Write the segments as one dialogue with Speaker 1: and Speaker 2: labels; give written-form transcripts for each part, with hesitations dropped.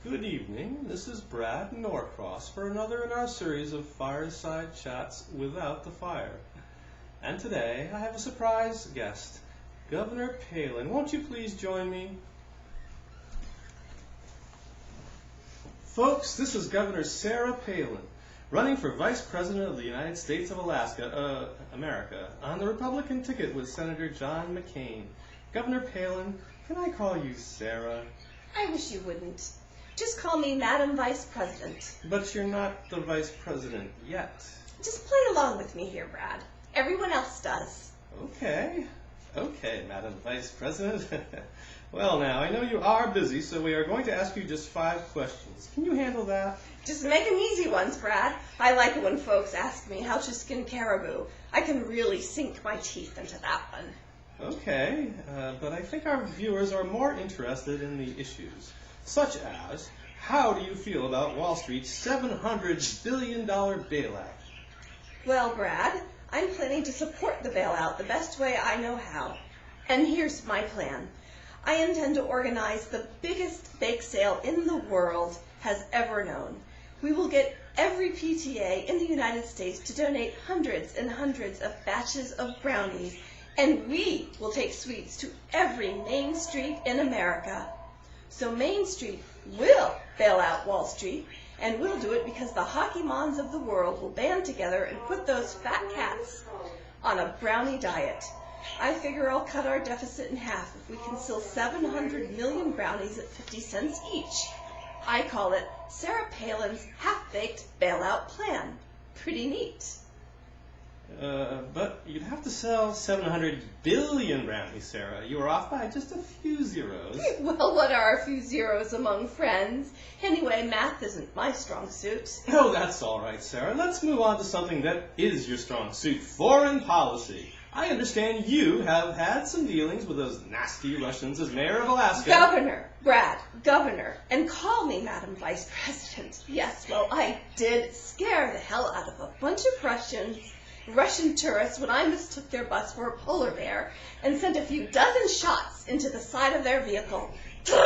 Speaker 1: Good evening. This is Brad Norcross for another in our series of fireside chats without the fire. And today I have a surprise guest, Governor Palin. Won't you please join me? Folks, this is Governor Sarah Palin, running for Vice President of the United States of America, on the Republican ticket with Senator John McCain. Governor Palin, can I call you Sarah?
Speaker 2: I wish you wouldn't. Just call me Madam Vice President.
Speaker 1: But you're not the Vice President yet.
Speaker 2: Just play along with me here, Brad. Everyone else does.
Speaker 1: Okay, Madam Vice President. Well now, I know you are busy, so we are going to ask you just 5 questions. Can you handle that?
Speaker 2: Just make them easy ones, Brad. I like it when folks ask me how to skin caribou. I can really sink my teeth into that one.
Speaker 1: Okay, but I think our viewers are more interested in the issues, such as, how do you feel about Wall Street's $700 billion bailout?
Speaker 2: Well, Brad, I'm planning to support the bailout the best way I know how. And here's my plan. I intend to organize the biggest bake sale in the world has ever known. We will get every PTA in the United States to donate hundreds and hundreds of batches of brownies, and we will take sweets to every main street in America. So Main Street will bail out Wall Street, and we'll do it because the hockey mons of the world will band together and put those fat cats on a brownie diet. I figure I'll cut our deficit in half if we can sell 700 million brownies at 50 cents each. I call it Sarah Palin's half-baked bailout plan. Pretty neat.
Speaker 1: But you'd have to sell 700 billion brownies, Sarah. You were off by just a few zeros.
Speaker 2: Well, what are a few zeros among friends? Anyway, math isn't my strong suit.
Speaker 1: Oh, that's all right, Sarah. Let's move on to something that is your strong suit, foreign policy. I understand you have had some dealings with those nasty Russians as mayor of Alaska.
Speaker 2: Governor, Brad, governor, and call me Madam Vice President. Yes, well, I did scare the hell out of a bunch of Russian tourists when I mistook their bus for a polar bear and sent a few dozen shots into the side of their vehicle. So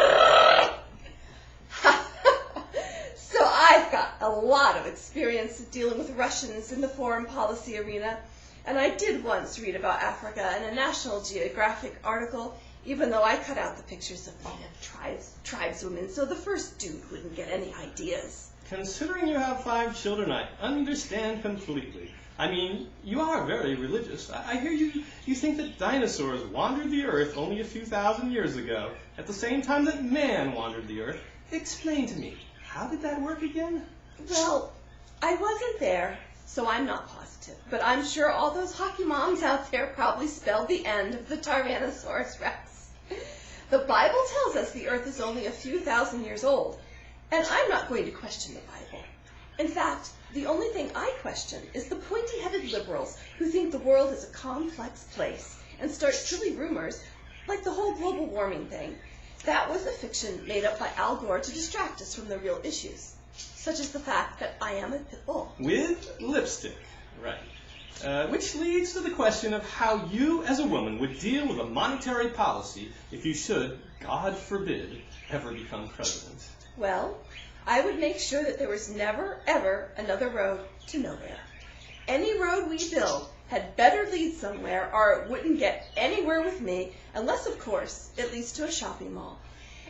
Speaker 2: I've got a lot of experience dealing with Russians in the foreign policy arena, and I did once read about Africa in a National Geographic article, even though I cut out the pictures of native tribeswomen so the first dude wouldn't get any ideas.
Speaker 1: Considering you have 5 children, I understand completely. I mean, you are very religious. I hear you think that dinosaurs wandered the earth only a few thousand years ago, at the same time that man wandered the earth. Explain to me, how did that work again?
Speaker 2: Well, I wasn't there, so I'm not positive. But I'm sure all those hockey moms out there probably spelled the end of the Tyrannosaurus Rex. The Bible tells us the earth is only a few thousand years old, and I'm not going to question the Bible. In fact, the only thing I question is the pointy-headed liberals who think the world is a complex place and start silly rumors like the whole global warming thing. That was a fiction made up by Al Gore to distract us from the real issues, such as the fact that I am a pit bull.
Speaker 1: With lipstick, right. Which leads to the question of how you as a woman would deal with a monetary policy if you should, God forbid, ever become president.
Speaker 2: Well, I would make sure that there was never, ever another road to nowhere. Any road we build had better lead somewhere, or it wouldn't get anywhere with me, unless, of course, it leads to a shopping mall.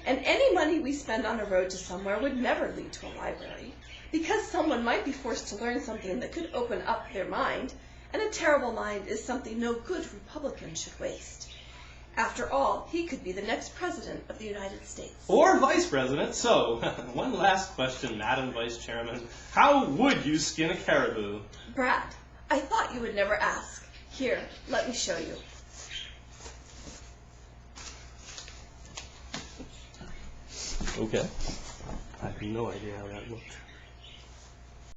Speaker 2: And any money we spend on a road to somewhere would never lead to a library, because someone might be forced to learn something that could open up their mind, and a terrible mind is something no good Republican should waste. After all, he could be the next president of the United States.
Speaker 1: Or vice president. So, one last question, Madam Vice Chairman. How would you skin a caribou?
Speaker 2: Brad, I thought you would never ask. Here, let me show you.
Speaker 1: Okay. I have no idea how that looked.